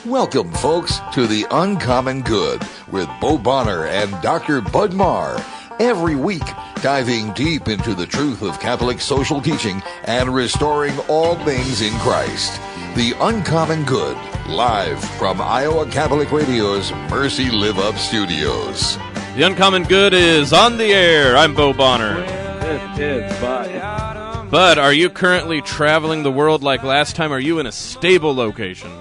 Welcome, folks, to The Uncommon Good with Bo Bonner and Dr. Bud Marr. Every week, diving deep into the truth of Catholic social teaching and restoring all things in Christ. The Uncommon Good, live from Iowa Catholic Radio's Mercy Live Up Studios. The Uncommon Good is on the air. I'm Bo Bonner. This is Bud. Bud, are you currently traveling the world like last time? Are you in a stable location?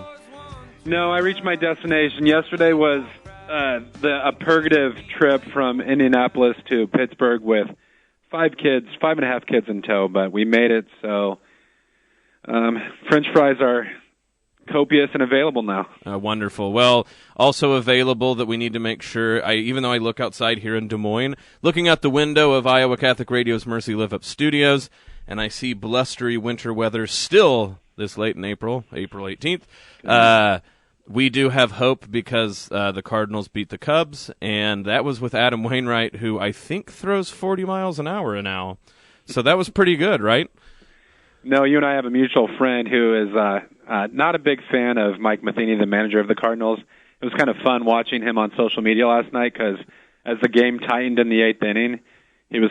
No, I reached my destination. Yesterday was a purgative trip from Indianapolis to Pittsburgh with 5.5 kids in tow, but we made it, so French fries are copious and available now. Wonderful. Well, also available that we need to make sure, even though I look outside here in Des Moines, looking out the window of Iowa Catholic Radio's Mercy Live Up Studios, and I see blustery winter weather still this late in April 18th. We do have hope because the Cardinals beat the Cubs, and that was with Adam Wainwright, who I think throws 40 miles an hour now. So that was pretty good, right? No, you and I have a mutual friend who is not a big fan of Mike Matheny, the manager of the Cardinals. It was kind of fun watching him on social media last night because as the game tightened in the 8th inning, he was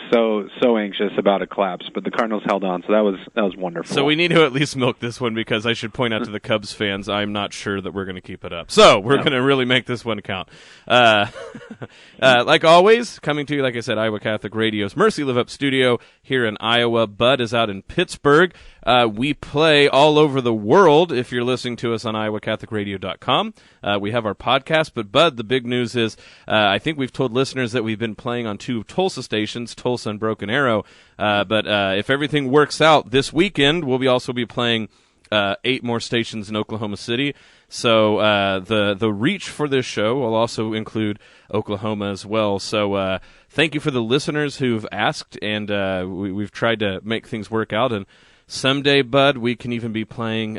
so anxious about a collapse, but the Cardinals held on, so that was wonderful. So we need to at least milk this one because I should point out to the Cubs fans, I'm not sure that we're going to keep it up. So we're going to really make this one count. Like always, coming to you, like I said, Iowa Catholic Radio's Mercy Live Up Studio here in Iowa. Bud is out in Pittsburgh. We play all over the world if you're listening to us on iowacatholicradio.com. We have our podcast, but Bud, the big news is I think we've told listeners that we've been playing on 2 Tulsa stations, Tulsa and Broken Arrow. But if everything works out this weekend, we'll also be playing 8 more stations in Oklahoma City. So the reach for this show will also include Oklahoma as well. So thank you for the listeners who've asked, and we've tried to make things work out. And someday, Bud, we can even be playing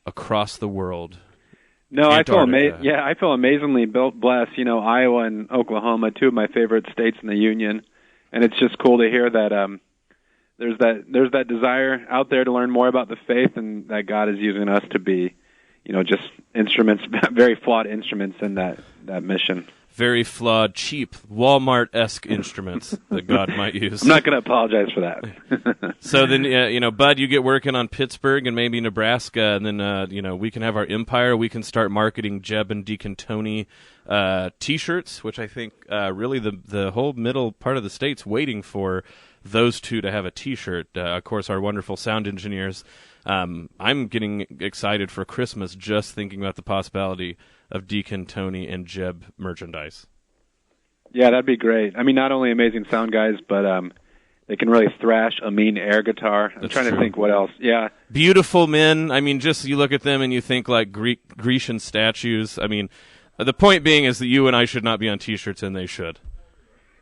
across the world. No, I feel amazingly blessed. You know, Iowa and Oklahoma, 2 of my favorite states in the Union, and it's just cool to hear that there's that desire out there to learn more about the faith, and that God is using us to be, just instruments, very flawed instruments in that mission. Very flawed, cheap, Walmart-esque instruments that God might use. I'm not going to apologize for that. So then, Bud, you get working on Pittsburgh and maybe Nebraska, and then, we can have our empire. We can start marketing Jeb and Deacon Tony T-shirts, which I think really the whole middle part of the state's waiting for those 2 to have a T-shirt. Of course, our wonderful sound engineers. I'm getting excited for Christmas just thinking about the possibility of Deacon Tony and Jeb merchandise. Yeah, that'd be great. I mean, not only amazing sound guys, but they can really thrash a mean air guitar. I'm trying to think what else. Yeah. Beautiful men. I mean, just you look at them and you think like Grecian statues. I mean, the point being is that you and I should not be on T-shirts, and they should.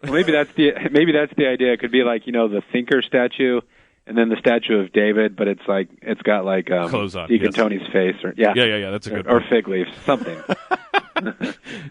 Well, maybe that's the idea. It could be like, the thinker statue, and then the statue of David, but it's got clothes on, Deacon yes. Tony's face, or yeah, that's a good or one. fig leaves, something.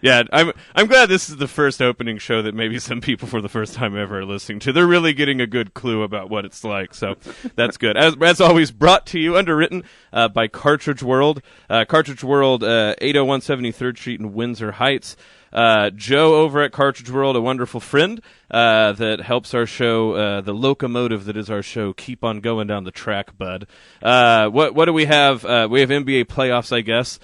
Yeah, I'm glad this is the first opening show that maybe some people for the first time ever are listening to. They're really getting a good clue about what it's like, so that's good. As always, brought to you, underwritten by Cartridge World. Cartridge World, 801 73rd Street in Windsor Heights. Joe over at Cartridge World, a wonderful friend that helps our show, the locomotive that is our show, keep on going down the track, Bud. What do we have? We have NBA playoffs, I guess.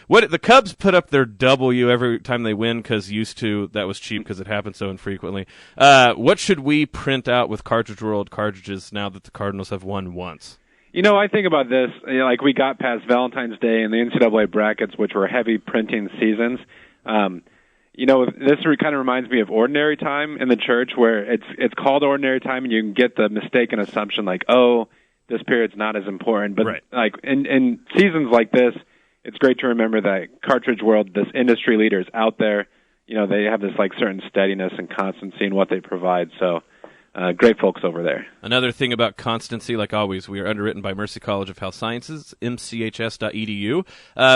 What the Cubs put up their W every time they win because used to that was cheap because it happened so infrequently. What should we print out with Cartridge World cartridges now that the Cardinals have won once? I think about this. Like we got past Valentine's Day and the NCAA brackets, which were heavy printing seasons. This kind of reminds me of ordinary time in the church, where it's called ordinary time, and you can get the mistaken assumption like, oh, this period's not as important. But right. Like in seasons like this, it's great to remember that Cartridge World, this industry leader, is out there. They have this certain steadiness and constancy in what they provide. So great folks over there. Another thing about constancy, like always, we are underwritten by Mercy College of Health Sciences, mchs.edu.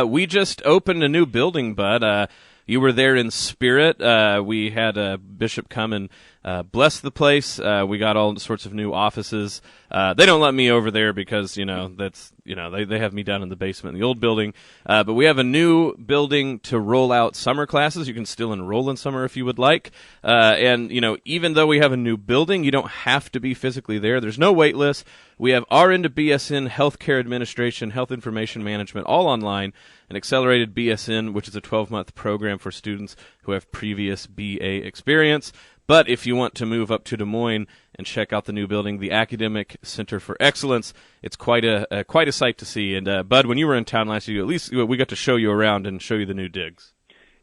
We just opened a new building, Bud. You were there in spirit. We had a bishop come and blessed the place. We got all sorts of new offices. They don't let me over there because, they have me down in the basement in the old building. But we have a new building to roll out summer classes. You can still enroll in summer if you would like. And even though we have a new building, you don't have to be physically there. There's no wait list. We have RN to BSN, Healthcare Administration, Health Information Management, all online, an accelerated BSN, which is a 12-month program for students who have previous BA experience. But if you want to move up to Des Moines and check out the new building, the Academic Center for Excellence, it's quite a sight to see. And Bud, when you were in town last year, at least we got to show you around and show you the new digs.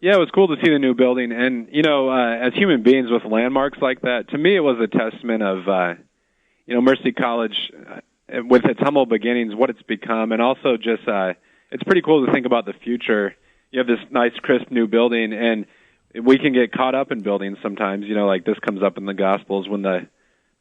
Yeah, it was cool to see the new building. And, as human beings with landmarks like that, to me it was a testament of, Mercy College, with its humble beginnings, what it's become, and also just it's pretty cool to think about the future. You have this nice, crisp new building, and we can get caught up in buildings sometimes. Like this comes up in the Gospels when the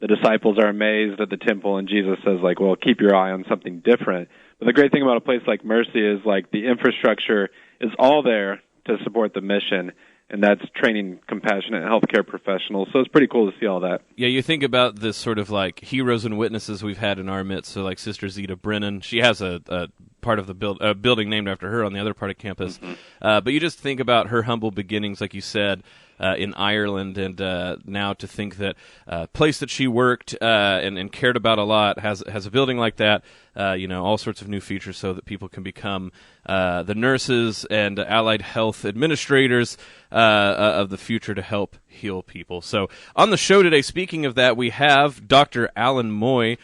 disciples are amazed at the temple, and Jesus says, well, keep your eye on something different. But the great thing about a place like Mercy is, the infrastructure is all there to support the mission, and that's training compassionate healthcare professionals. So it's pretty cool to see all that. Yeah, you think about this sort of heroes and witnesses we've had in our midst. So Sister Zeta Brennan, she has a part of the building named after her on the other part of campus. Mm-hmm. But you just think about her humble beginnings, like you said, in Ireland, and now to think that place that she worked and cared about a lot has a building like that. All sorts of new features so that people can become the nurses and allied health administrators of the future to help heal people. So on the show today, speaking of that, we have Dr. Alan Moy.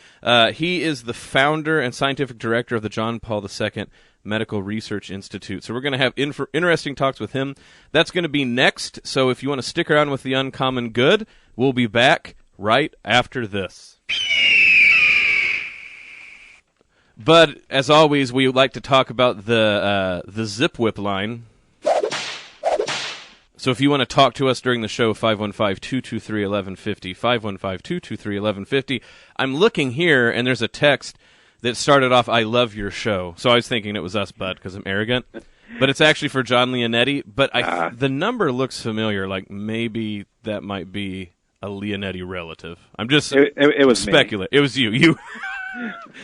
He is the founder and scientific director of the John Paul II Medical Research Institute. So we're going to have interesting talks with him. That's going to be next. So if you want to stick around with the Uncommon Good, we'll be back right after this. But as always, we like to talk about the Zip Whip line. So if you want to talk to us during the show, 515-223-1150, 515-223-1150. I'm looking here, and there's a text that started off, "I love your show." So I was thinking it was us, Bud, because I'm arrogant. But it's actually for John Leonetti. But the number looks familiar, maybe that might be a Leonetti relative. I'm just it was speculating. It was you.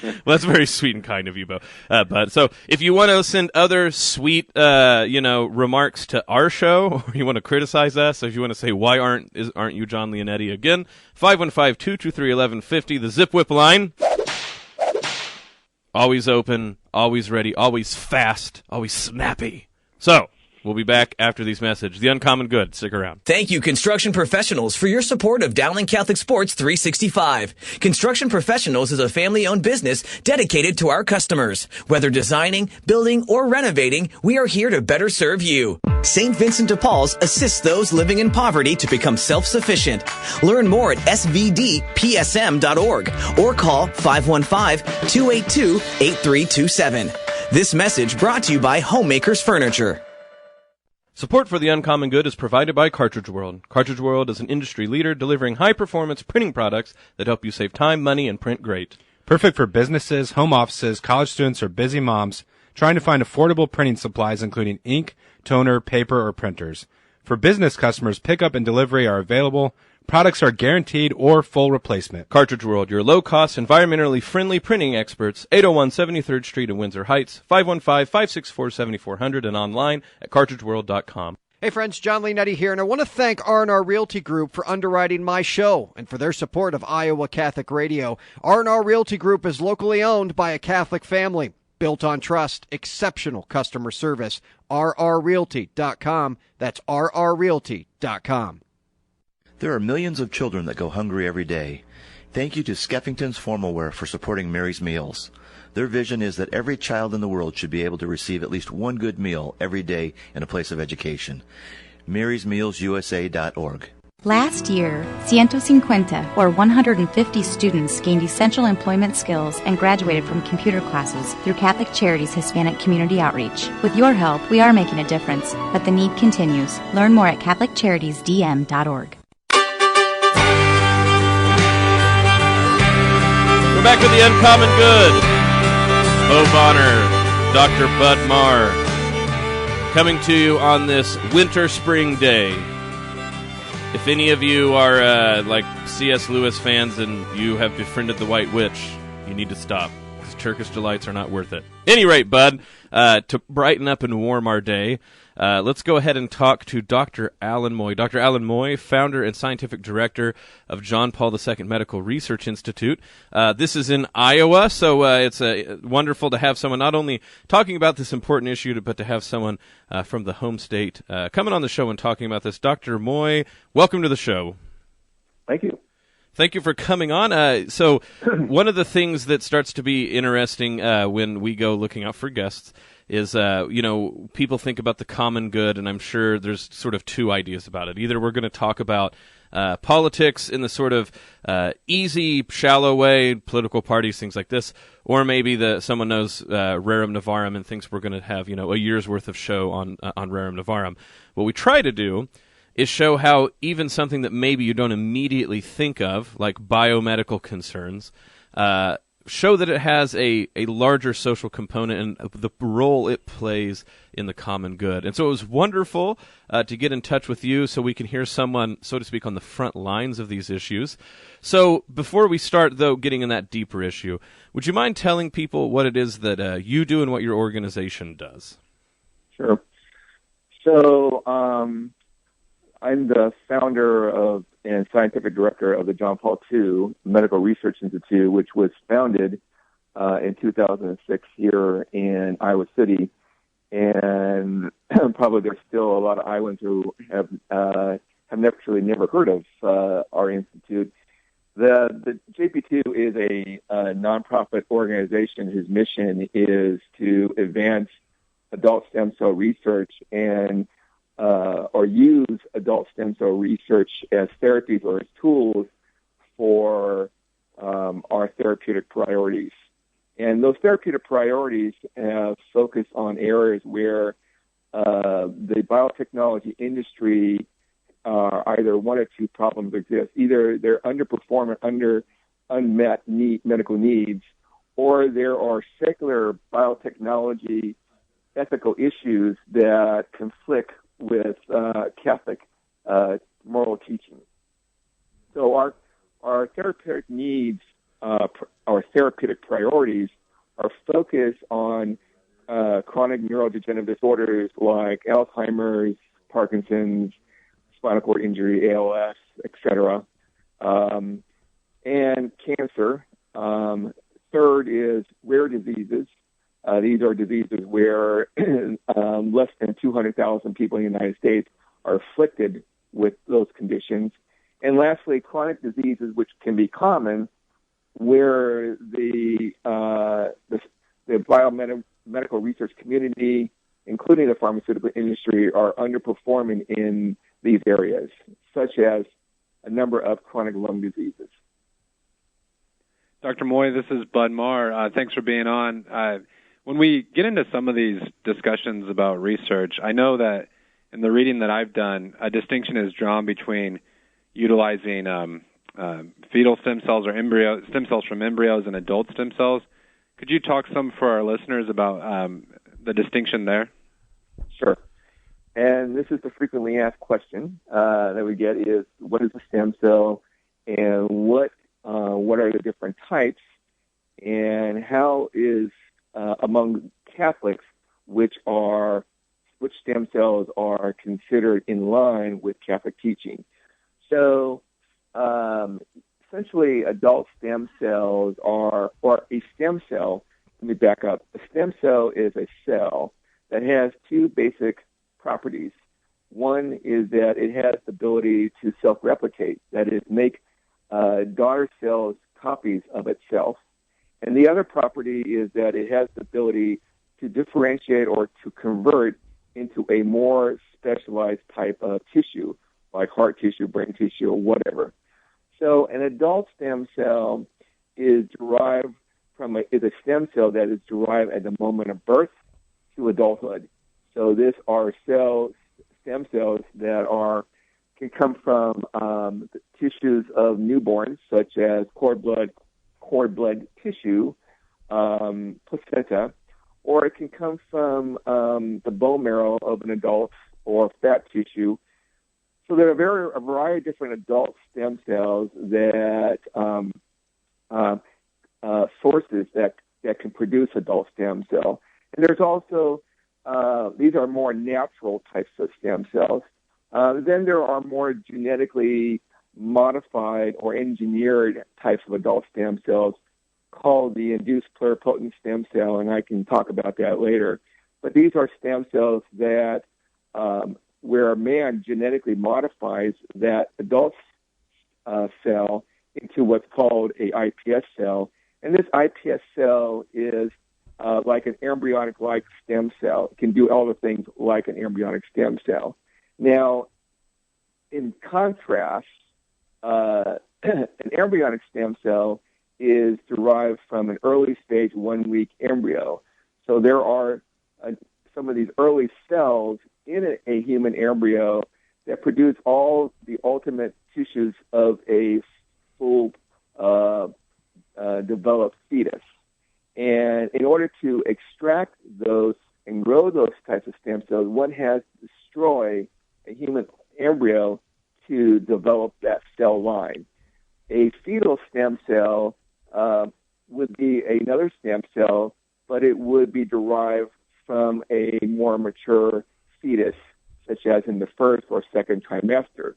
Well, that's very sweet and kind of you, Bud. So if you want to send other sweet, remarks to our show, or you want to criticize us, or if you want to say, why aren't you John Leonetti again, 515-223-1150, the Zip Whip line. Always open, always ready, always fast, always snappy. So we'll be back after these messages. The Uncommon Good. Stick around. Thank you, Construction Professionals, for your support of Dowling Catholic Sports 365. Construction Professionals is a family-owned business dedicated to our customers. Whether designing, building, or renovating, we are here to better serve you. St. Vincent de Paul's assists those living in poverty to become self-sufficient. Learn more at svdpsm.org or call 515-282-8327. This message brought to you by Homemakers Furniture. Support for the Uncommon Good is provided by Cartridge World. Cartridge World is an industry leader delivering high-performance printing products that help you save time, money, and print great. Perfect for businesses, home offices, college students, or busy moms trying to find affordable printing supplies including ink, toner, paper, or printers. For business customers, pickup and delivery are available. Products are guaranteed or full replacement. Cartridge World, your low-cost, environmentally friendly printing experts, 801 73rd Street in Windsor Heights, 515-564-7400, and online at cartridgeworld.com. Hey friends, John Leonetti here, and I want to thank R&R Realty Group for underwriting my show and for their support of Iowa Catholic Radio. R&R Realty Group is locally owned by a Catholic family, built on trust, exceptional customer service. rrrealty.com. That's rrrealty.com. There are millions of children that go hungry every day. Thank you to Skeffington's Formalware for supporting Mary's Meals. Their vision is that every child in the world should be able to receive at least one good meal every day in a place of education. MarysMealsUSA.org. Last year, 150, or 150 students gained essential employment skills and graduated from computer classes through Catholic Charities Hispanic Community Outreach. With your help, we are making a difference, but the need continues. Learn more at CatholicCharitiesDM.org. We're back with the Uncommon Good. Bo Bonner, Dr. Bud Marr, coming to you on this winter-spring day. If any of you are like C.S. Lewis fans and you have befriended the White Witch, you need to stop, because Turkish delights are not worth it. Any rate, Bud, to brighten up and warm our day, let's go ahead and talk to Dr. Alan Moy. Dr. Alan Moy, founder and scientific director of John Paul II Medical Research Institute. This is in Iowa, so it's wonderful to have someone not only talking about this important issue, but to have someone from the home state coming on the show and talking about this. Dr. Moy, welcome to the show. Thank you. Thank you for coming on. So one of the things that starts to be interesting when we go looking out for guests is, people think about the common good, and I'm sure there's sort of two ideas about it. Either we're going to talk about politics in the sort of easy, shallow way, political parties, things like this, or maybe someone knows Rerum Novarum and thinks we're going to have, a year's worth of show on Rerum Novarum. What we try to do is show how even something that maybe you don't immediately think of, like biomedical concerns, show that it has a larger social component and the role it plays in the common good. And so it was wonderful to get in touch with you so we can hear someone, so to speak, on the front lines of these issues. So before we start, though, getting in that deeper issue, would you mind telling people what it is that you do and what your organization does? Sure. So, I'm the founder and scientific director of the John Paul II Medical Research Institute, which was founded in 2006 here in Iowa City. And probably there's still a lot of Iowans who have never heard of our institute. The JP2 is a nonprofit organization whose mission is to advance adult stem cell research and or use adult stem cell research as therapies or as tools for our therapeutic priorities. And those therapeutic priorities have focused on areas where the biotechnology industry either one or two problems exist. Either they're underperforming under unmet medical needs, or there are secular biotechnology ethical issues that conflict with Catholic moral teaching. So our therapeutic needs, our therapeutic priorities are focused on chronic neurodegenerative disorders like Alzheimer's, Parkinson's, spinal cord injury, ALS, etc., and cancer. Third is rare diseases. These are diseases where less than 200,000 people in the United States are afflicted with those conditions. And lastly, chronic diseases, which can be common, where the biomedical research community, including the pharmaceutical industry, are underperforming in these areas, such as a number of chronic lung diseases. Dr. Moy, this is Bud Marr. Thanks for being on. When we get into some of these discussions about research, I know that in the reading that I've done, a distinction is drawn between utilizing fetal stem cells or stem cells from embryos and adult stem cells. Could you talk some for our listeners about the distinction there? Sure. And this is the frequently asked question that we get is, what is a stem cell, and what are the different types, and how is among Catholics, which stem cells are considered in line with Catholic teaching. So, essentially, adult stem cells or a stem cell. Let me back up. A stem cell is a cell that has two basic properties. One is that it has the ability to self-replicate, that is, make daughter cells copies of itself. And the other property is that it has the ability to differentiate or to convert into a more specialized type of tissue, like heart tissue, brain tissue, or whatever. So an adult stem cell is a stem cell that is derived at the moment of birth to adulthood. So these are stem cells that can come from the tissues of newborns, such as cord blood tissue, placenta, or it can come from the bone marrow of an adult or fat tissue, So there are a variety of different adult stem cells that sources that can produce adult stem cell. And there's also, these are more natural types of stem cells. Then there are more genetically modified or engineered types of adult stem cells called the induced pluripotent stem cell, and I can talk about that later. But these are stem cells that where a man genetically modifies that adult cell into what's called a iPS cell. And this iPS cell is like an embryonic-like stem cell. It can do all the things like an embryonic stem cell. Now, in contrast, an embryonic stem cell is derived from an early stage 1 week embryo. So there are some of these early cells in a human embryo that produce all the ultimate tissues of a full developed fetus. And in order to extract those and grow those types of stem cells, one has to destroy a human embryo to develop that cell line. A fetal stem cell would be another stem cell, but it would be derived from a more mature fetus, such as in the first or second trimester.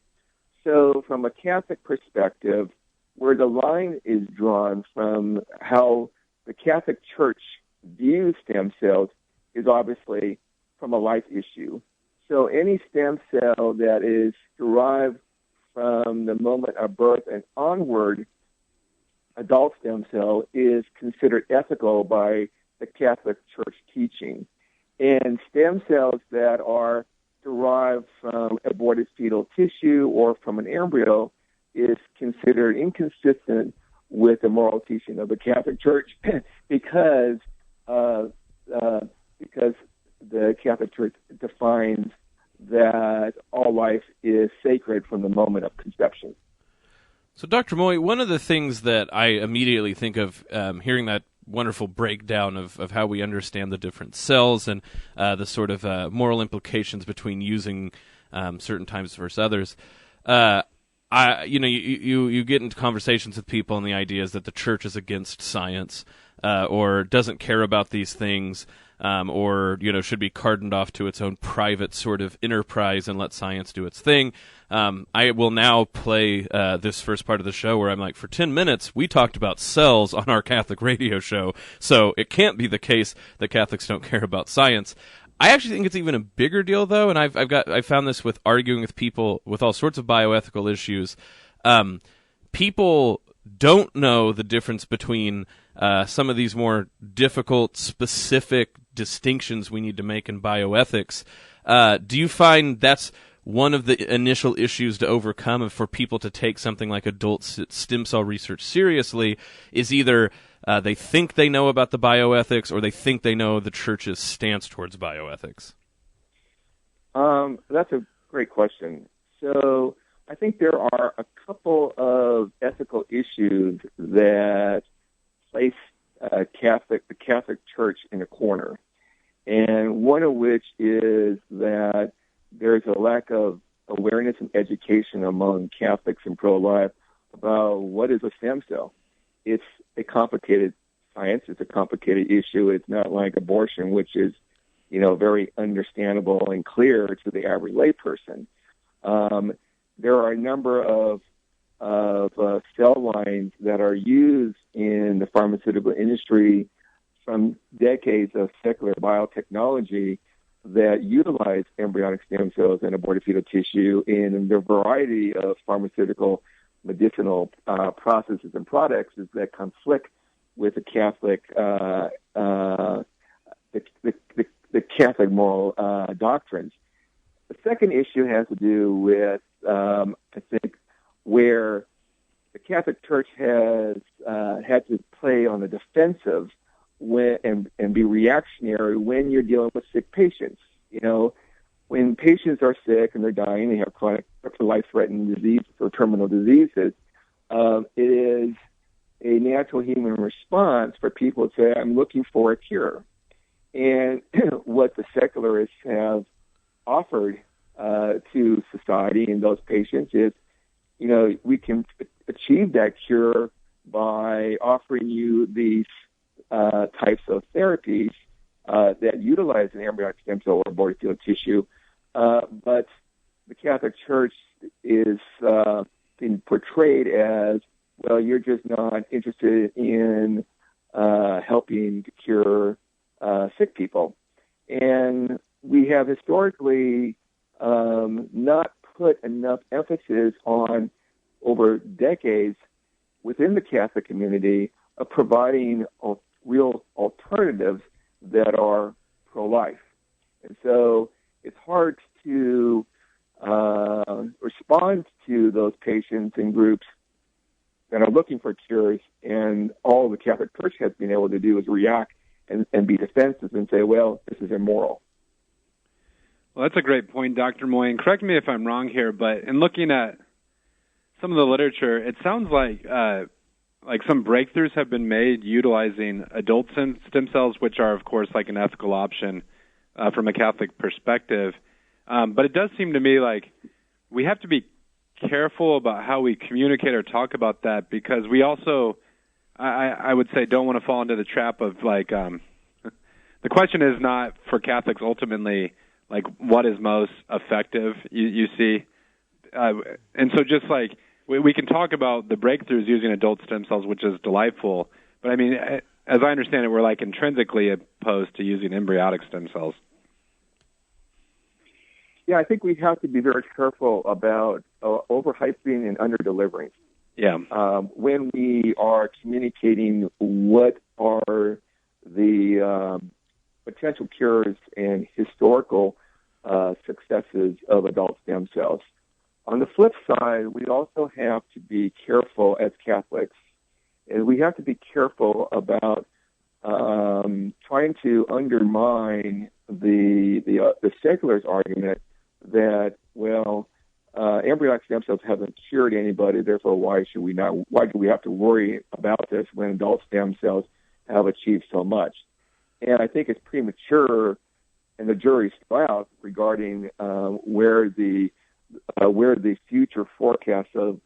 So from a Catholic perspective, where the line is drawn from how the Catholic Church views stem cells is obviously from a life issue. So any stem cell that is derived from the moment of birth and onward, adult stem cell, is considered ethical by the Catholic Church teaching. And stem cells that are derived from aborted fetal tissue or from an embryo is considered inconsistent with the moral teaching of the Catholic Church because the Catholic Church defines that all life is sacred from the moment of conception. So, Dr. Moy, one of the things that I immediately think of hearing that wonderful breakdown of how we understand the different cells and the sort of moral implications between using certain times versus others. You get into conversations with people, and the idea is that the church is against science or doesn't care about these things, or should be cordoned off to its own private sort of enterprise and let science do its thing. I will now play this first part of the show where I'm like, for 10 minutes, we talked about cells on our Catholic radio show, so it can't be the case that Catholics don't care about science. I actually think it's even a bigger deal, though, and I found this with arguing with people with all sorts of bioethical issues. People don't know the difference between some of these more difficult, specific distinctions we need to make in bioethics. Do you find that's one of the initial issues to overcome for people to take something like adult stem cell research seriously is either they think they know about the bioethics or they think they know the church's stance towards bioethics? That's a great question. So I think there are a couple of ethical issues that place the Catholic Church in a corner. And one of which is that there's a lack of awareness and education among Catholics and pro-life about what is a stem cell. It's a complicated science. It's a complicated issue. It's not like abortion, which is, very understandable and clear to the average layperson. There are a number of cell lines that are used in the pharmaceutical industry from decades of secular biotechnology that utilize embryonic stem cells and aborted fetal tissue in the variety of pharmaceutical medicinal processes and products that conflict with the Catholic the Catholic moral doctrines. The second issue has to do with I think where the Catholic Church has had to play on the defensive and be reactionary when you're dealing with sick patients. When patients are sick and they're dying, they have chronic life-threatening disease or terminal diseases, it is a natural human response for people to say, I'm looking for a cure. And what the secularists have offered to society and those patients is, we can achieve that cure by offering you these types of therapies that utilize an embryonic stem cell or aborted fetal tissue. But the Catholic Church is being portrayed as, well, you're just not interested in helping to cure sick people. And we have historically not put enough emphasis on, over decades within the Catholic community, of providing real alternatives that are pro-life. And so it's hard to respond to those patients and groups that are looking for cures, and all the Catholic Church has been able to do is react and be defensive and say, well, this is immoral. Well, that's a great point, Dr. Moyen. Correct me if I'm wrong here, but in looking at some of the literature, it sounds like some breakthroughs have been made utilizing adult stem cells, which are, of course, like an ethical option from a Catholic perspective. But it does seem to me like we have to be careful about how we communicate or talk about that, because we also, I would say, don't want to fall into the trap of the question is not for Catholics ultimately what is most effective, you see. And so just we can talk about the breakthroughs using adult stem cells, which is delightful, but I mean, as I understand it, we're intrinsically opposed to using embryonic stem cells. Yeah, I think we have to be very careful about overhyping and under-delivering. Yeah. When we are communicating what are the potential cures and historical successes of adult stem cells. On the flip side, we also have to be careful as Catholics, and we have to be careful about trying to undermine the secular's argument that, well, embryonic stem cells haven't cured anybody, therefore why do we have to worry about this when adult stem cells have achieved so much? And I think it's premature, and the jury's still out regarding where the future forecasts of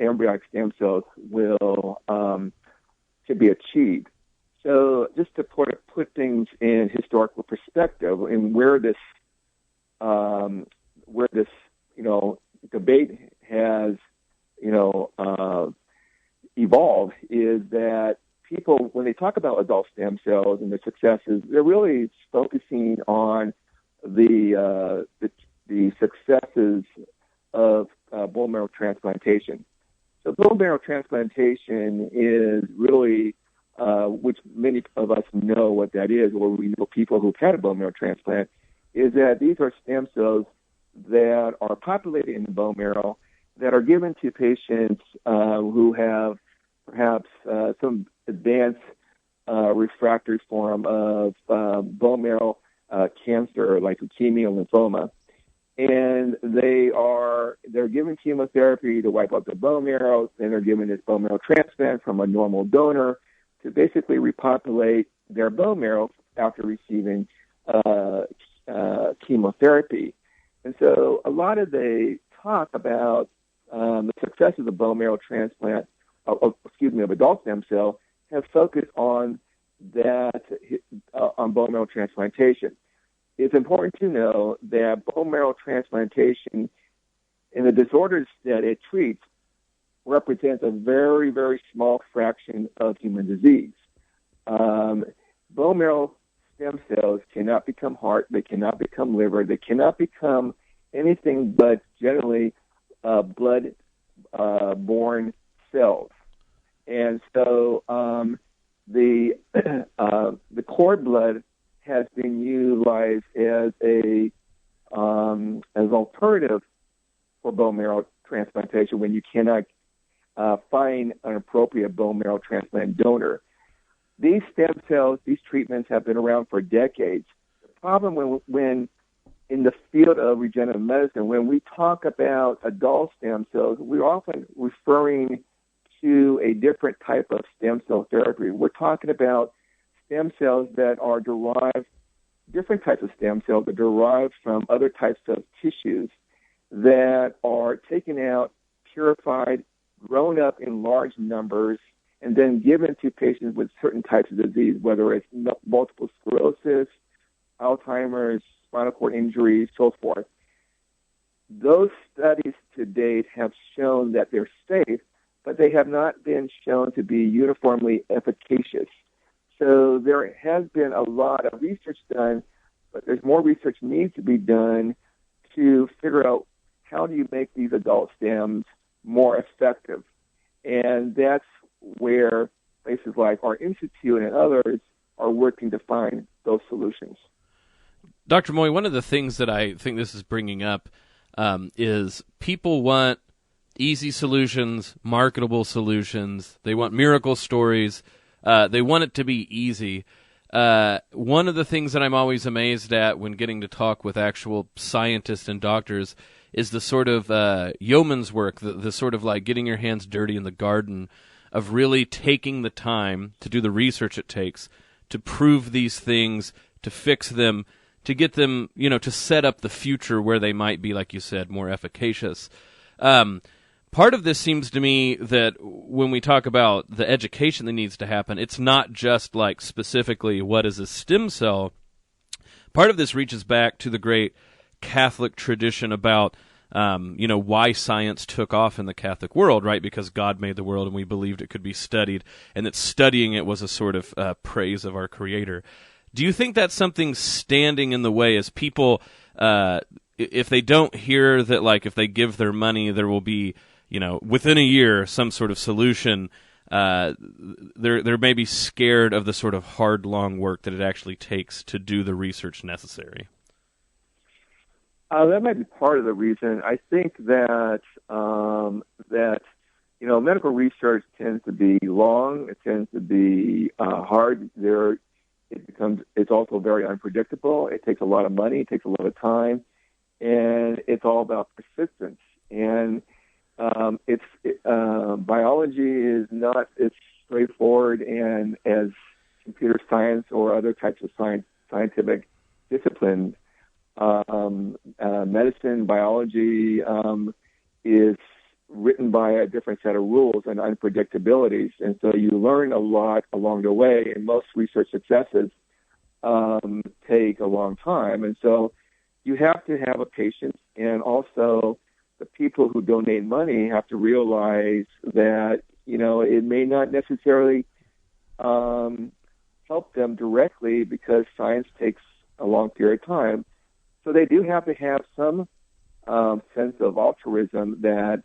embryonic stem cells will to be achieved. So just to put things in historical perspective, and where this debate has evolved, is that people, when they talk about adult stem cells and their successes, they're really focusing on the successes of bone marrow transplantation. So bone marrow transplantation is really, which many of us know what that is, or we know people who've had a bone marrow transplant, is that these are stem cells that are populated in the bone marrow that are given to patients who have perhaps some advanced refractory form of bone marrow cancer, like leukemia or lymphoma. And they're given chemotherapy to wipe out the bone marrow, then they're given this bone marrow transplant from a normal donor to basically repopulate their bone marrow after receiving chemotherapy. And so a lot of the talk about the success of the bone marrow transplant, of adult stem cell, have focused on that, on bone marrow transplantation. It's important to know that bone marrow transplantation and the disorders that it treats represents a very, very small fraction of human disease. Bone marrow stem cells cannot become heart, they cannot become liver, they cannot become anything but generally blood-borne cells. And so the cord blood has been utilized as alternative for bone marrow transplantation when you cannot find an appropriate bone marrow transplant donor. These stem cells, these treatments have been around for decades. The problem when in the field of regenerative medicine, when we talk about adult stem cells, we're often referring to a different type of stem cell therapy. We're talking about stem cells that are derived different types of stem cells that derive from other types of tissues that are taken out, purified, grown up in large numbers, and then given to patients with certain types of disease, whether it's multiple sclerosis, Alzheimer's, spinal cord injury, so forth. Those studies to date have shown that they're safe, but they have not been shown to be uniformly efficacious. So there has been a lot of research done, but there's more research needs to be done to figure out how do you make these adult stems more effective. And that's where places like our institute and others are working to find those solutions. Dr. Moy, one of the things that I think this is bringing up is people want easy solutions, marketable solutions. They want miracle stories. They want it to be easy. One of the things that I'm always amazed at when getting to talk with actual scientists and doctors is the sort of yeoman's work, the sort of like getting your hands dirty in the garden of really taking the time to do the research it takes to prove these things, to fix them, to get them, to set up the future where they might be, like you said, more efficacious. Part of this seems to me that when we talk about the education that needs to happen, it's not just like specifically what is a stem cell. Part of this reaches back to the great Catholic tradition about, why science took off in the Catholic world, right? Because God made the world and we believed it could be studied, and that studying it was a sort of praise of our Creator. Do you think that's something standing in the way as people, if they don't hear that, like, if they give their money, there will be, within a year, some sort of solution, they're maybe scared of the sort of hard, long work that it actually takes to do the research necessary? That might be part of the reason. I think that medical research tends to be long. It tends to be hard. It's also very unpredictable. It takes a lot of money. It takes a lot of time, and it's all about persistence. And biology is not as straightforward and as computer science or other types of scientific disciplines. Medicine, biology is written by a different set of rules and unpredictabilities, and so you learn a lot along the way, and most research successes take a long time, and so you have to have a patience, and also the people who donate money have to realize that, it may not necessarily help them directly because science takes a long period of time. So they do have to have some sense of altruism that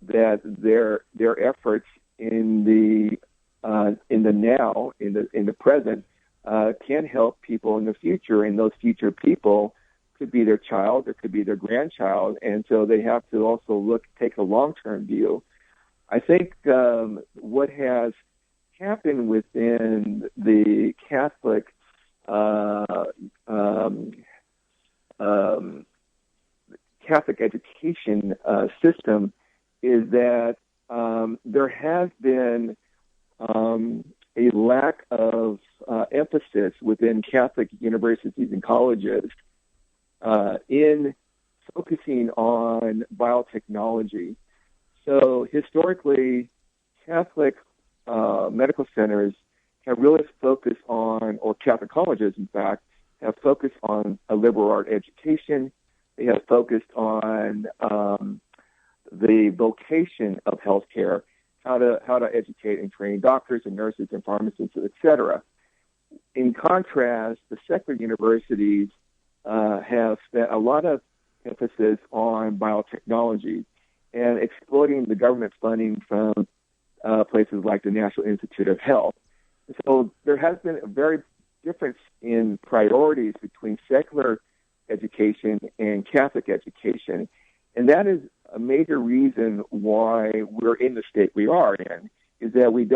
their efforts in the now, in the present, can help people in the future, and those future people could be their child, or could be their grandchild, and so they have to also take a long-term view. I think what has happened within the Catholic Catholic education system is that there has been a lack of emphasis within Catholic universities and colleges in focusing on biotechnology. So historically, Catholic medical centers have really focused on, or Catholic colleges, in fact, have focused on a liberal art education. They have focused on the vocation of healthcare, how to educate and train doctors and nurses and pharmacists, etc. In contrast, the secular universities have spent a lot of emphasis on biotechnology and exploiting the government funding from places like the National Institute of Health. So there has been a very difference in priorities between secular education and Catholic education. And that is a major reason why we're in the state we are in, is that we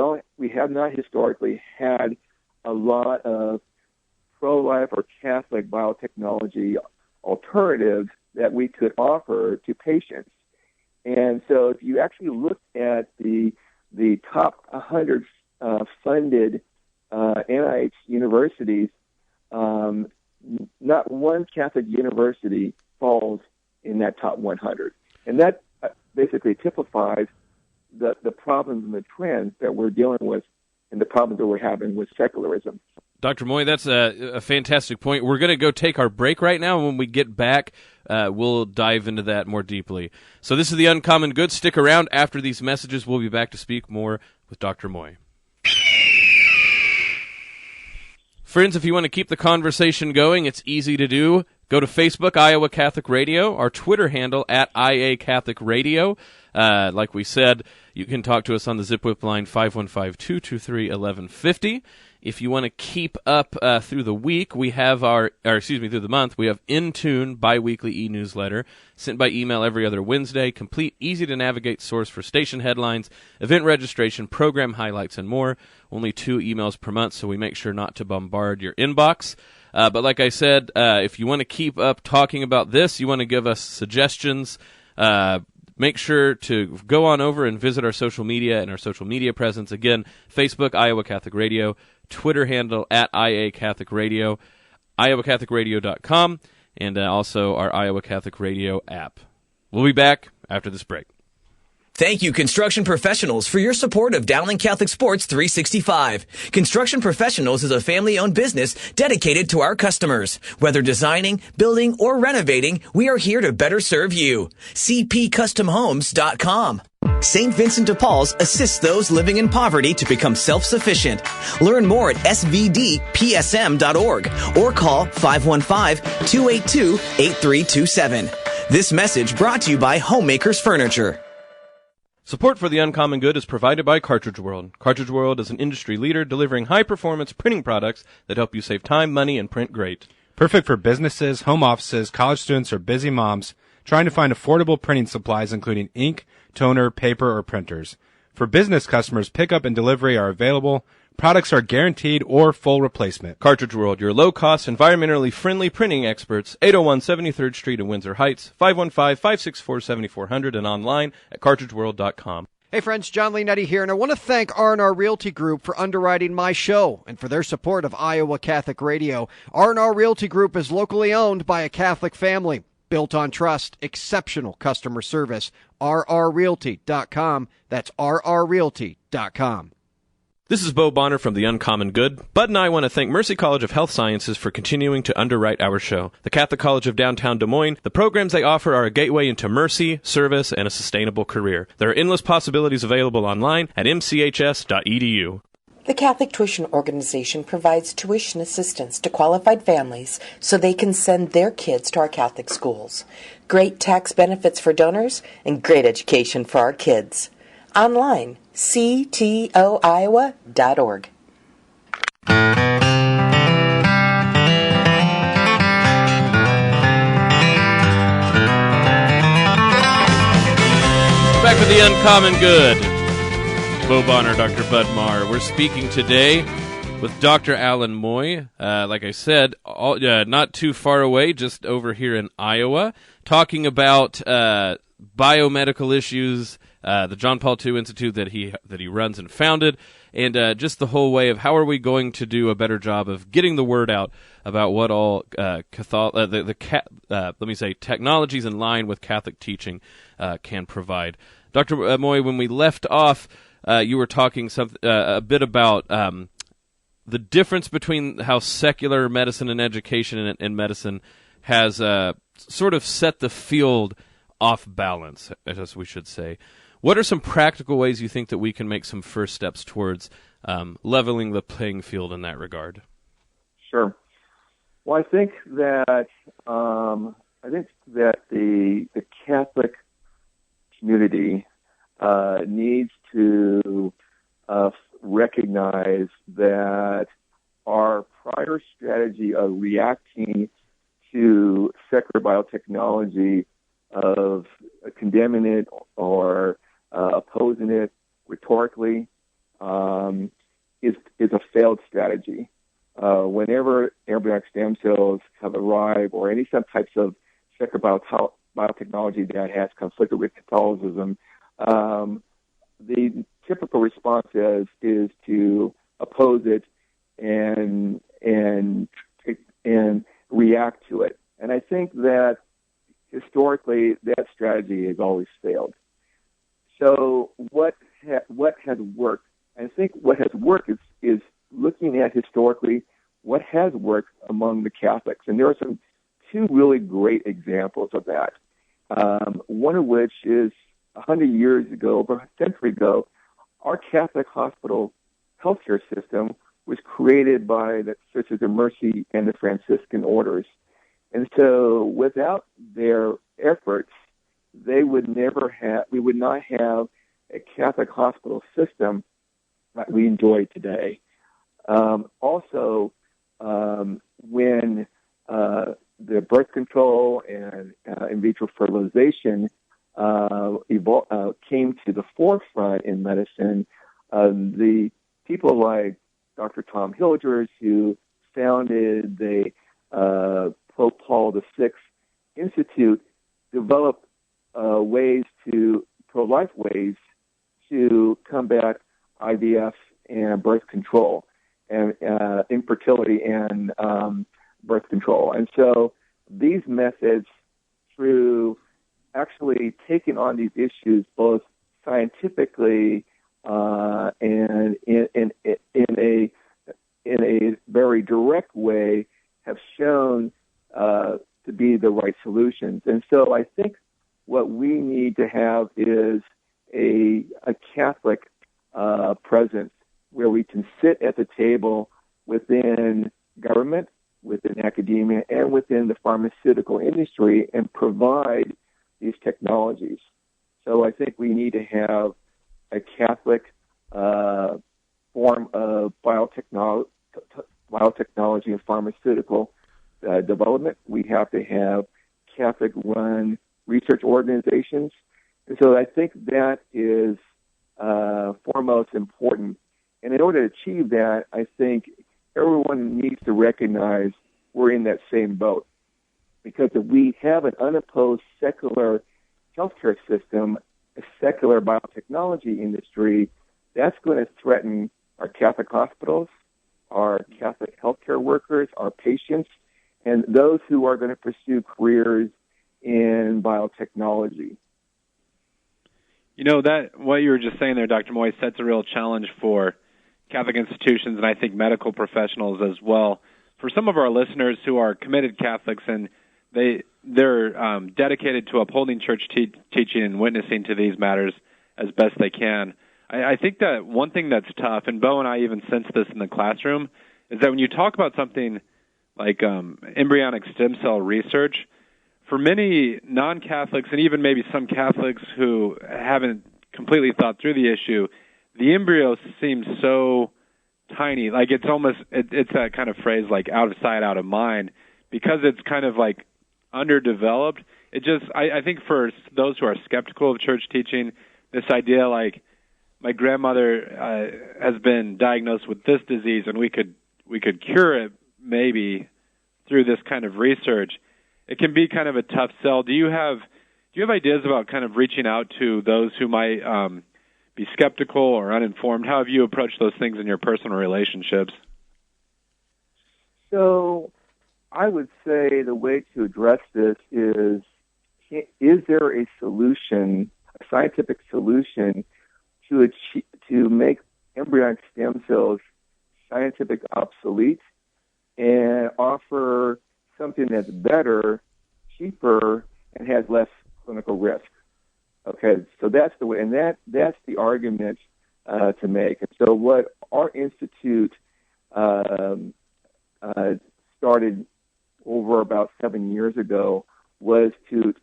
have not historically had a lot of pro-life or Catholic biotechnology alternatives that we could offer to patients. And so if you actually look at the top 100 funded NIH universities, not one Catholic university falls in that top 100. And that basically typifies the problems and the trends that we're dealing with and the problems that we're having with secularism. Dr. Moy, that's a fantastic point. We're going to go take our break right now, and when we get back, we'll dive into that more deeply. So this is The Uncommon Good. Stick around. After these messages, we'll be back to speak more with Dr. Moy. Friends, if you want to keep the conversation going, it's easy to do. Go to Facebook, Iowa Catholic Radio, our Twitter handle at IA Catholic Radio. Like we said, you can talk to us on the ZipWhip line 515-223-1150. If you want to keep up through the week, we have through the month, we have In Tune bi-weekly e-newsletter sent by email every other Wednesday. Complete, easy-to-navigate source for station headlines, event registration, program highlights, and more. Only 2 emails per month, so we make sure not to bombard your inbox. But like I said, if you want to keep up talking about this, you want to give us suggestions, make sure to go on over and visit our social media and our social media presence. Again, Facebook, Iowa Catholic Radio, Twitter handle at IA Catholic Radio, iowacatholicradio.com, and also our Iowa Catholic Radio app. We'll be back after this break. Thank you, construction professionals, for your support of Dowling Catholic Sports 365. Construction Professionals is a family-owned business dedicated to our customers. Whether designing, building, or renovating, we are here to better serve you. CPCustomHomes.com. St. Vincent de Paul's assists those living in poverty to become self-sufficient. Learn more at svdpsm.org or call 515-282-8327. This message brought to you by Homemakers Furniture. Support for The Uncommon Good is provided by Cartridge World. Cartridge World is an industry leader delivering high-performance printing products that help you save time, money, and print great. Perfect for businesses, home offices, college students, or busy moms trying to find affordable printing supplies including ink, toner, paper, or printers. For business customers, pickup and delivery are available. Products are guaranteed or full replacement. Cartridge World, your low-cost, environmentally friendly printing experts, 801 73rd Street in Windsor Heights, 515-564-7400, and online at cartridgeworld.com. Hey friends, John Leonetti here, and I want to thank R&R Realty Group for underwriting my show and for their support of Iowa Catholic Radio. R&R Realty Group is locally owned by a Catholic family, built on trust, exceptional customer service. rrrealty.com. That's rrrealty.com. This is Bo Bonner from The Uncommon Good. Bud and I want to thank Mercy College of Health Sciences for continuing to underwrite our show. The Catholic College of Downtown Des Moines, the programs they offer are a gateway into mercy, service, and a sustainable career. There are endless possibilities available online at mchs.edu. The Catholic Tuition Organization provides tuition assistance to qualified families so they can send their kids to our Catholic schools. Great tax benefits for donors and great education for our kids. Online, ctoiowa.org. Back with The Uncommon Good. Bo Bonner, Dr. Bud Marr. We're speaking today with Dr. Alan Moy, like I said, not too far away, just over here in Iowa, talking about biomedical issues, the John Paul II Institute that he runs and founded, and just the whole way of how are we going to do a better job of getting the word out about what all technologies in line with Catholic teaching can provide. Dr. Moy, when we left off, you were talking a bit about the difference between how secular medicine and education and medicine has sort of set the field off balance, as we should say. What are some practical ways you think that we can make some first steps towards leveling the playing field in that regard? Sure. Well, I think that the Catholic community needs to recognize that our prior strategy of reacting to secular biotechnology, of condemning it or opposing it rhetorically, is a failed strategy. Whenever embryonic stem cells have arrived, or any some types of secular biotechnology that has conflicted with Catholicism, the typical response is to oppose it and back to it. And I think that historically that strategy has always failed. So what has worked? I think what has worked is looking at historically what has worked among the Catholics. And there are two really great examples of that. One of which is 100 years ago, over a century ago, our Catholic hospital healthcare system was created by the Sisters of Mercy and the Franciscan orders. And so without their efforts, we would not have a Catholic hospital system that we enjoy today. Also, when the birth control and in vitro fertilization came to the forefront in medicine, the people like Dr. Tom Hildreth, who founded the Pope Paul VI Institute, developed pro-life ways to combat IVF and birth control and infertility and birth control. And so these methods, through actually taking on these issues both scientifically and in a very direct way, have shown to be the right solutions. And so I think what we need to have is a Catholic presence where we can sit at the table within government, within academia, and within the pharmaceutical industry and provide these technologies. So I think we need to have a Catholic form of biotechnology and pharmaceutical development. We have to have Catholic-run research organizations. And so I think that is foremost important. And in order to achieve that, I think everyone needs to recognize we're in that same boat. Because if we have an unopposed secular healthcare system, a secular biotechnology industry, that's going to threaten our Catholic hospitals, our Catholic healthcare workers, our patients, and those who are going to pursue careers in biotechnology. You know, that what you were just saying there, Dr. Moy, sets a real challenge for Catholic institutions and I think medical professionals as well. For some of our listeners who are committed Catholics and they're dedicated to upholding church teaching and witnessing to these matters as best they can, I think that one thing that's tough, and Bo and I even sense this in the classroom, is that when you talk about something like embryonic stem cell research, for many non-Catholics and even maybe some Catholics who haven't completely thought through the issue, the embryo seems so tiny. Like it's almost, it's that kind of phrase like out of sight, out of mind, because it's kind of like underdeveloped. It just, I think for those who are skeptical of church teaching, this idea like my grandmother has been diagnosed with this disease and we could cure it maybe through this kind of research, it can be kind of a tough sell. Do you have ideas about kind of reaching out to those who might be skeptical or uninformed? How have you approached those things in your personal relationships? So I would say the way to address this is there a solution, a scientific solution to make embryonic stem cells scientific obsolete and offer something that's better, cheaper, and has less clinical risk? Okay, so that's the way, and that's the argument to make. And so what our institute started over about 7 years ago was to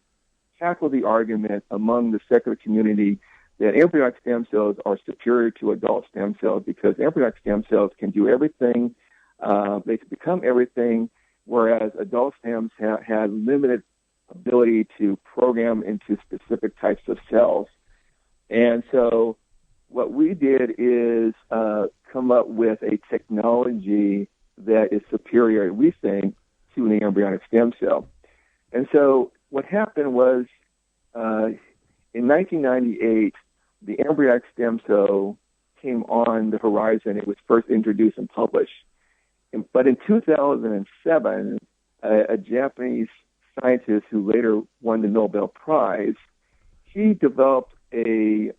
tackle the argument among the secular community that embryonic stem cells are superior to adult stem cells because embryonic stem cells can do everything, they can become everything, whereas adult stems have limited ability to program into specific types of cells. And so what we did is come up with a technology that is superior, we think, to the embryonic stem cell. And so what happened was in 1998, the embryonic stem cell came on the horizon. It was first introduced and published. But in 2007, a Japanese scientist who later won the Nobel Prize. He developed a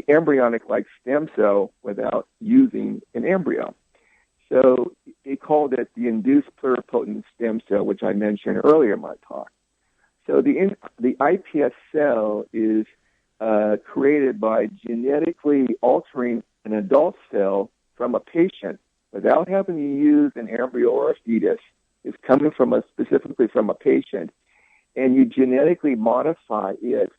embryonic-like stem cell without using an embryo. So he called it the induced pluripotent stem cell, which I mentioned earlier in my talk. So the iPS cell is created by genetically altering an adult cell from a patient without having to use an embryo or a fetus. It's coming specifically from a patient, and you genetically modify it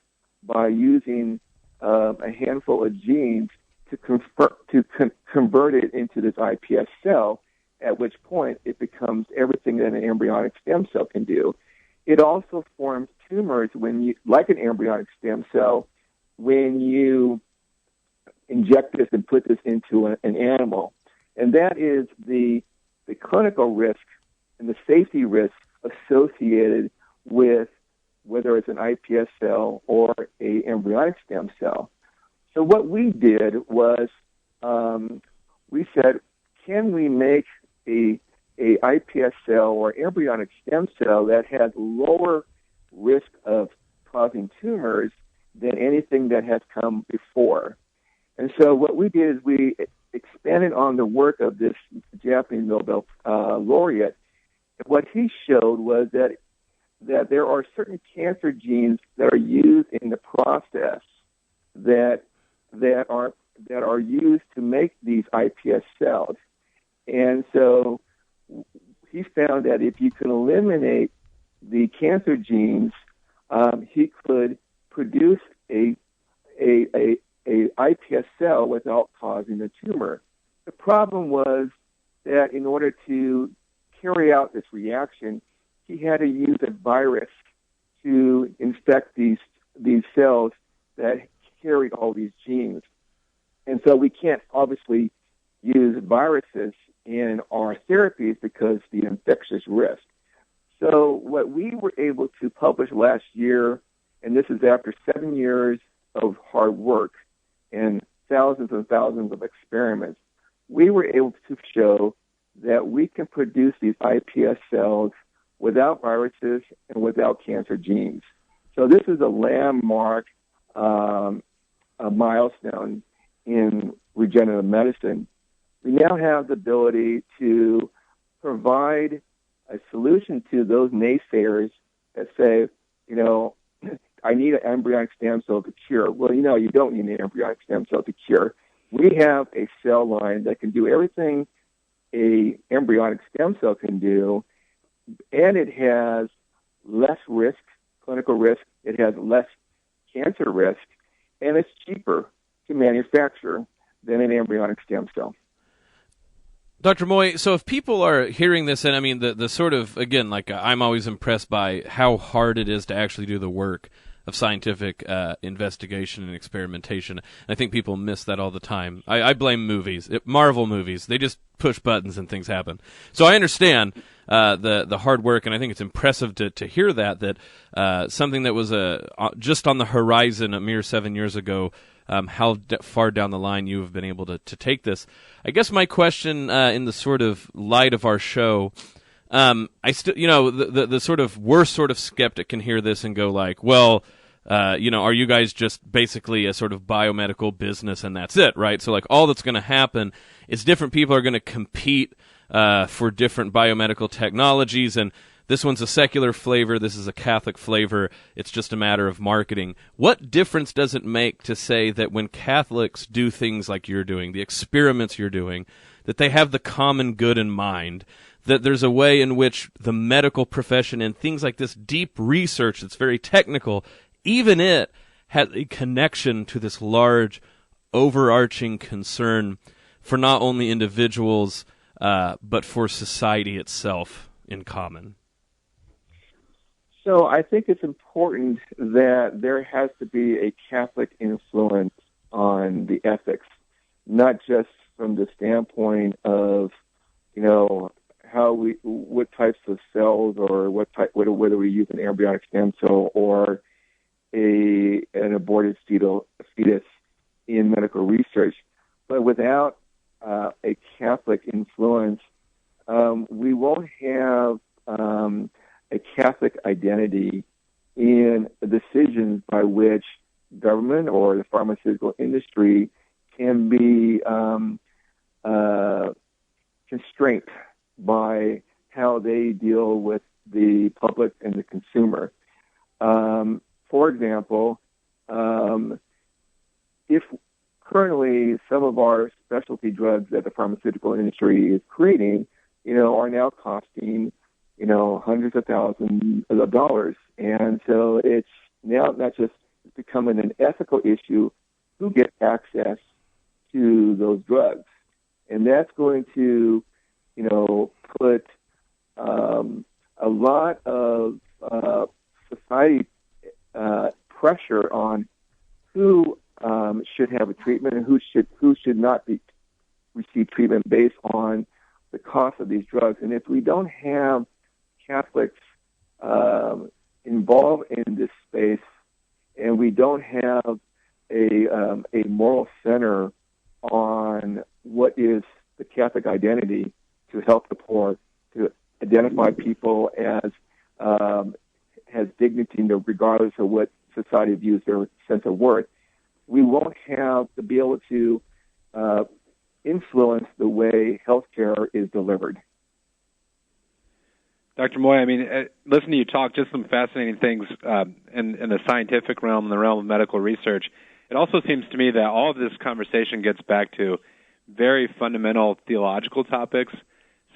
by using a handful of genes to convert it into this iPS cell, at which point it becomes everything that an embryonic stem cell can do. It also forms tumors like an embryonic stem cell, when you inject this and put this into an animal. And that is the clinical risk and the safety risk associated with whether it's an iPS cell or a embryonic stem cell. So what we did was we said, can we make a iPS cell or embryonic stem cell that has lower risk of causing tumors than anything that has come before? And so what we did is we expanded on the work of this Japanese Nobel laureate. What he showed was that there are certain cancer genes that are used in the process that are used to make these iPS cells. And so he found that if you can eliminate the cancer genes, he could produce a iPS cell without causing a tumor. The problem was that in order to carry out this reaction, he had to use a virus to infect these cells that carried all these genes. And so we can't obviously use viruses in our therapies because of the infectious risk. So what we were able to publish last year, and this is after 7 years of hard work and thousands of experiments, we were able to show that we can produce these iPS cells without viruses and without cancer genes. So this is a landmark a milestone in regenerative medicine. We now have the ability to provide a solution to those naysayers that say, I need an embryonic stem cell to cure. Well, you don't need an embryonic stem cell to cure. We have a cell line that can do everything a embryonic stem cell can do, and it has less risk, clinical risk. It has less cancer risk, and it's cheaper to manufacture than an embryonic stem cell. Dr. Moy, so if people are hearing this, and I mean the sort of, again, like I'm always impressed by how hard it is to actually do the work of scientific investigation and experimentation. And I think people miss that all the time. I blame movies, Marvel movies. They just push buttons and things happen. So I understand the hard work, and I think it's impressive to hear that something that was just on the horizon a mere 7 years ago, how far down the line you have been able to take this. I guess my question in the sort of light of our show, I still, the sort of worst sort of skeptic can hear this and go like, well, are you guys just basically a sort of biomedical business and that's it, right? So like all that's going to happen is different people are going to compete for different biomedical technologies, and this one's a secular flavor, this is a Catholic flavor, it's just a matter of marketing. What difference does it make to say that when Catholics do things like you're doing, the experiments you're doing, that they have the common good in mind, that there's a way in which the medical profession and things like this deep research that's very technical, even it has a connection to this large, overarching concern for not only individuals, but for society itself in common? So I think it's important that there has to be a Catholic influence on the ethics, not just from the standpoint of, what types of cells or whether we use an embryonic stem cell or an aborted fetus in medical research. But without a Catholic influence, we won't have a Catholic identity in the decisions by which government or the pharmaceutical industry can be constrained by how they deal with the public and the consumer. For example, if currently some of our specialty drugs that the pharmaceutical industry is creating, are now costing, hundreds of thousands of dollars. And so it's now not just becoming an ethical issue who gets access to those drugs. And that's going to, put a lot of society pressure on who should have a treatment and who should not receive treatment based on the cost of these drugs. And if we don't have Catholics involved in this space, and we don't have a moral center on what is the Catholic identity to help the poor, to identify people as dignity, regardless of what society views their sense of worth, we won't have to be able to influence the way healthcare is delivered. Dr. Moy, listen to you talk, just some fascinating things in the scientific realm, in the realm of medical research. It also seems to me that all of this conversation gets back to very fundamental theological topics.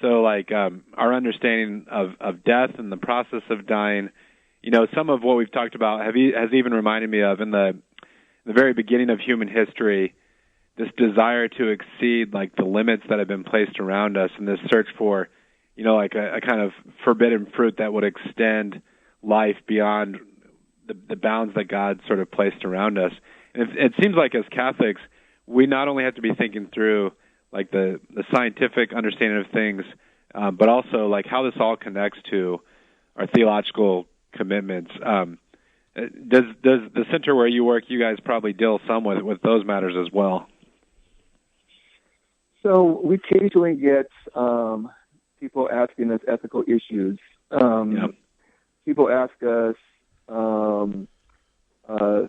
So, like our understanding of death and the process of dying. Some of what we've talked about has even reminded me of in the very beginning of human history, this desire to exceed like the limits that have been placed around us, and this search for, like a kind of forbidden fruit that would extend life beyond the bounds that God sort of placed around us. And it seems like as Catholics, we not only have to be thinking through like the scientific understanding of things, but also like how this all connects to our theological commitments. Does the center where you work, you guys probably deal some with those matters as well? So we occasionally get people asking us ethical issues. People ask us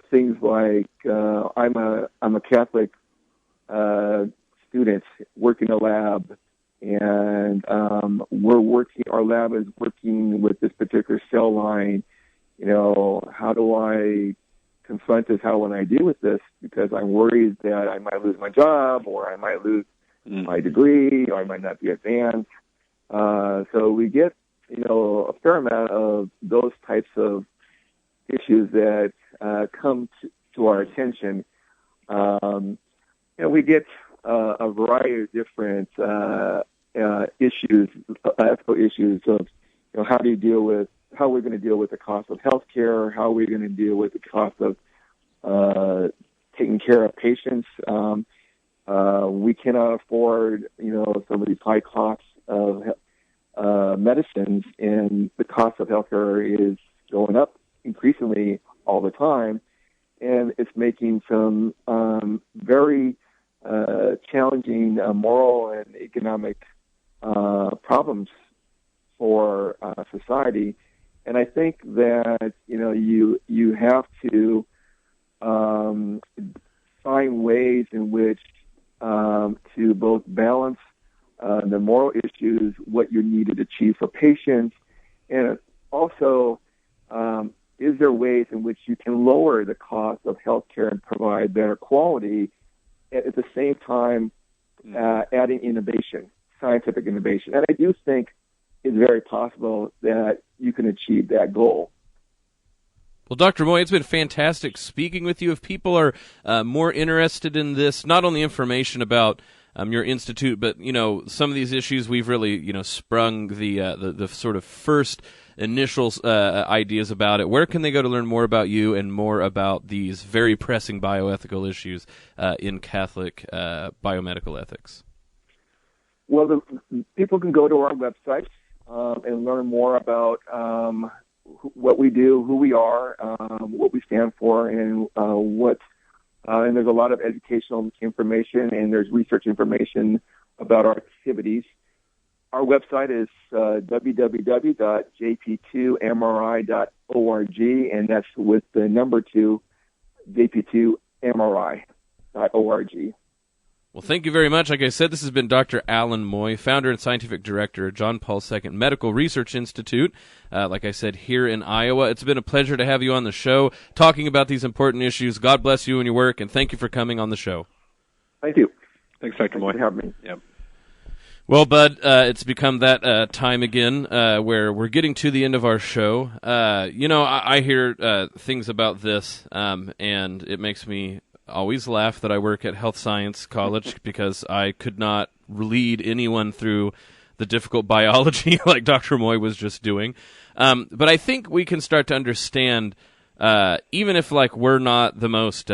things like, I'm a Catholic student working in a lab, and our lab is working with this particular cell line. How do I confront this? How will I deal with this? Because I'm worried that I might lose my job, or I might lose my degree, or I might not be advanced. So we get, a fair amount of those types of issues that come to our attention. We get a variety of different issues, ethical issues of, how we're going to deal with the cost of healthcare, how we're going to deal with the cost of taking care of patients. We cannot afford, some of these high costs of medicines, and the cost of healthcare is going up increasingly all the time, and it's making some very challenging moral and economic problems for society. And I think that you have to find ways in which to both balance the moral issues, what you need to achieve for patients, and also is there ways in which you can lower the cost of healthcare and provide better quality, at the same time adding innovation, scientific innovation. And I do think it's very possible that you can achieve that goal. Well, Dr. Moy, it's been fantastic speaking with you. If people are more interested in this, not only information about your institute, but some of these issues we've really sprung the sort of first initial ideas about it. Where can they go to learn more about you and more about these very pressing bioethical issues in Catholic biomedical ethics? Well, people can go to our website and learn more about what we do, who we are, what we stand for, and and there's a lot of educational information, and there's research information about our activities. our website is www.jp2mri.org, and that's with the number 2, jp2mri.org. Well, thank you very much. Like I said, this has been Dr. Alan Moy, founder and scientific director of John Paul II Medical Research Institute, like I said, here in Iowa. It's been a pleasure to have you on the show, talking about these important issues. God bless you and your work, and thank you for coming on the show. Thank you. Thanks, Dr. Moy. Thanks for having me. Yep. Well, Bud, it's become that time again where we're getting to the end of our show. I hear things about this, and it makes me always laugh that I work at Health Science College because I could not lead anyone through the difficult biology like Dr. Moy was just doing. But I think we can start to understand, even if we're not the most,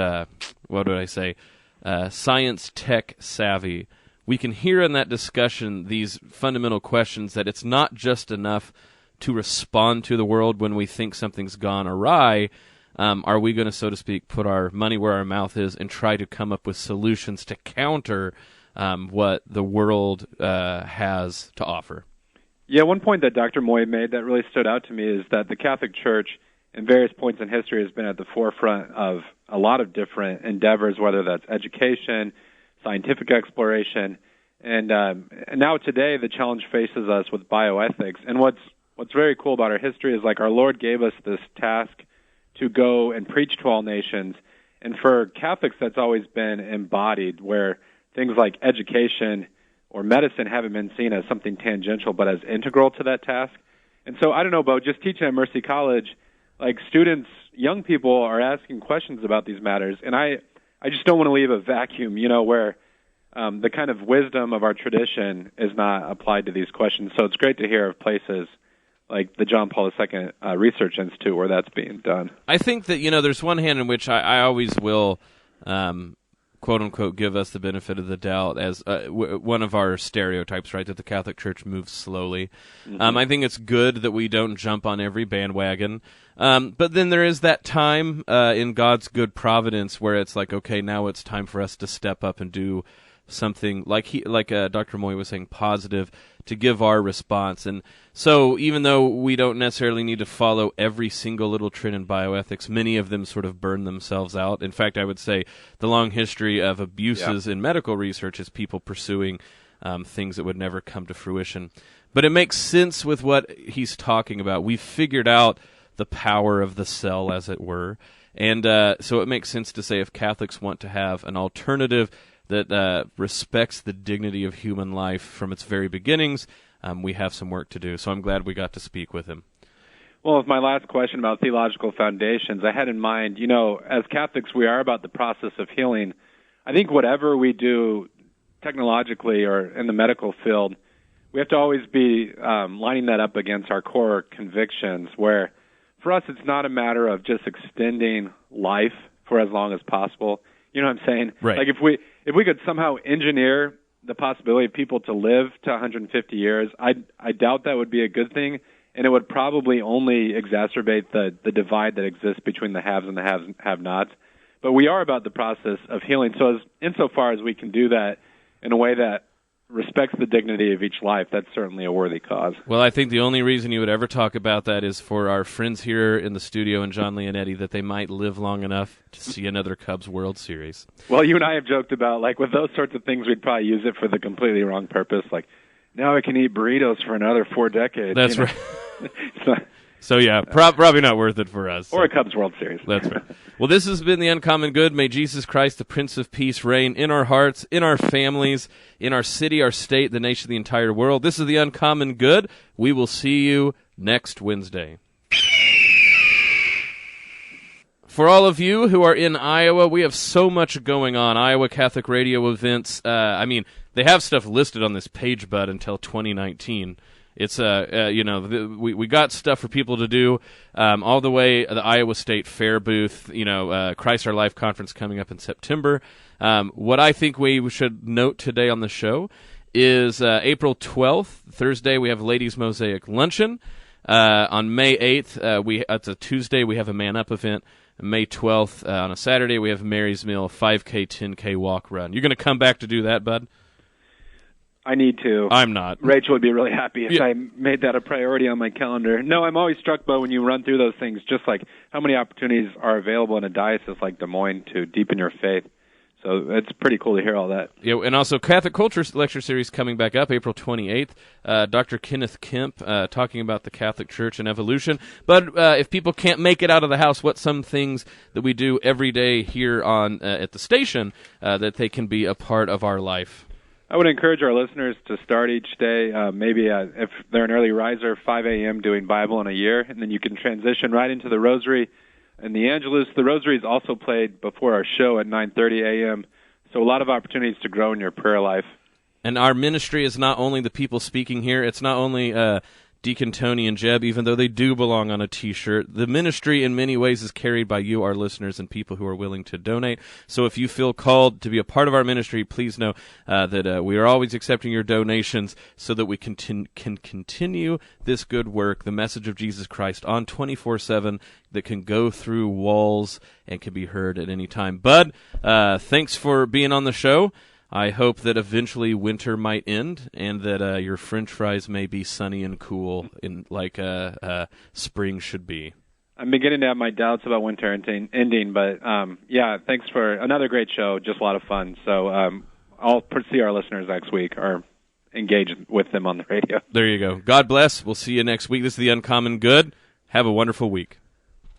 science tech savvy, we can hear in that discussion these fundamental questions that it's not just enough to respond to the world when we think something's gone awry. Are we going to, so to speak, put our money where our mouth is and try to come up with solutions to counter what the world has to offer? Yeah, one point that Dr. Moy made that really stood out to me is that the Catholic Church, in various points in history, has been at the forefront of a lot of different endeavors, whether that's education, scientific exploration, and now today the challenge faces us with bioethics. And what's very cool about our history is our Lord gave us this task to go and preach to all nations. And for Catholics, that's always been embodied, where things like education or medicine haven't been seen as something tangential, but as integral to that task. And so I don't know about just teaching at Mercy College, students, young people are asking questions about these matters. And I just don't want to leave a vacuum, where the kind of wisdom of our tradition is not applied to these questions. So it's great to hear of places like the John Paul II Research Institute where that's being done. I think that, there's one hand in which I always will, quote-unquote, give us the benefit of the doubt as one of our stereotypes, right, that the Catholic Church moves slowly. Mm-hmm. I think it's good that we don't jump on every bandwagon. But then there is that time in God's good providence where it's okay, now it's time for us to step up and do something like Dr. Moy was saying, positive, to give our response. And so even though we don't necessarily need to follow every single little trend in bioethics, many of them sort of burn themselves out. In fact, I would say the long history of abuses in medical research is people pursuing things that would never come to fruition. But it makes sense with what he's talking about. We've figured out the power of the cell, as it were. And so it makes sense to say if Catholics want to have an alternative that respects the dignity of human life from its very beginnings, we have some work to do. So I'm glad we got to speak with him. Well, with my last question about theological foundations, I had in mind, as Catholics, we are about the process of healing. I think whatever we do technologically or in the medical field, we have to always be lining that up against our core convictions, where for us it's not a matter of just extending life for as long as possible. You know what I'm saying? Right. If we could somehow engineer the possibility of people to live to 150 years, I doubt that would be a good thing, and it would probably only exacerbate the divide that exists between the haves and the have-nots. But we are about the process of healing. So insofar as we can do that in a way that respects the dignity of each life, that's certainly a worthy cause. Well, I think the only reason you would ever talk about that is for our friends here in the studio and John Leonetti, that they might live long enough to see another Cubs World Series. Well, you and I have joked about, with those sorts of things, we'd probably use it for the completely wrong purpose. Now I can eat burritos for another 4 decades. That's right. So, yeah, probably not worth it for us. Or a Cubs World Series. That's right. Well, this has been The Uncommon Good. May Jesus Christ, the Prince of Peace, reign in our hearts, in our families, in our city, our state, the nation, the entire world. This is The Uncommon Good. We will see you next Wednesday. For all of you who are in Iowa, we have so much going on. Iowa Catholic Radio events. They have stuff listed on this page, Bud, until 2019. It's we got stuff for people to do all the way. The Iowa State Fair booth, Christ Our Life conference coming up in September. What I think we should note today on the show is April 12th, Thursday, we have Ladies Mosaic Luncheon. On May 8th, it's a Tuesday, we have a Man Up event. May 12th, on a Saturday, we have Mary's Meal, 5K, 10K walk run. You're going to come back to do that, Bud? I need to. I'm not. Rachel would be really happy if I made that a priority on my calendar. No, I'm always struck by when you run through those things, just like how many opportunities are available in a diocese like Des Moines to deepen your faith. So it's pretty cool to hear all that. Yeah, and also Catholic Culture Lecture Series coming back up April 28th. Dr. Kenneth Kemp talking about the Catholic Church and evolution. But if people can't make it out of the house, what's some things that we do every day here on at the station that they can be a part of our life? I would encourage our listeners to start each day, maybe if they're an early riser, 5 a.m. doing Bible in a year, and then you can transition right into the Rosary and the Angelus. The Rosary is also played before our show at 9:30 a.m., so a lot of opportunities to grow in your prayer life. And our ministry is not only the people speaking here, it's not only Deacon Tony and Jeb, even though they do belong on a T-shirt. The ministry in many ways is carried by you, our listeners, and people who are willing to donate. So if you feel called to be a part of our ministry, please know that we are always accepting your donations so that we can continue this good work, the message of Jesus Christ, on 24/7 that can go through walls and can be heard at any time. Bud, thanks for being on the show. I hope that eventually winter might end and that your French fries may be sunny and cool like spring should be. I'm beginning to have my doubts about winter ending, but thanks for another great show. Just a lot of fun. So I'll see our listeners next week or engage with them on the radio. There you go. God bless. We'll see you next week. This is The Uncommon Good. Have a wonderful week.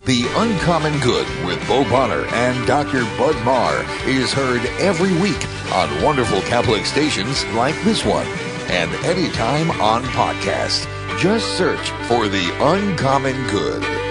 The Uncommon Good with Bo Bonner and Dr. Bud Marr is heard every week on wonderful Catholic stations like this one and anytime on podcast. Just search for The Uncommon Good.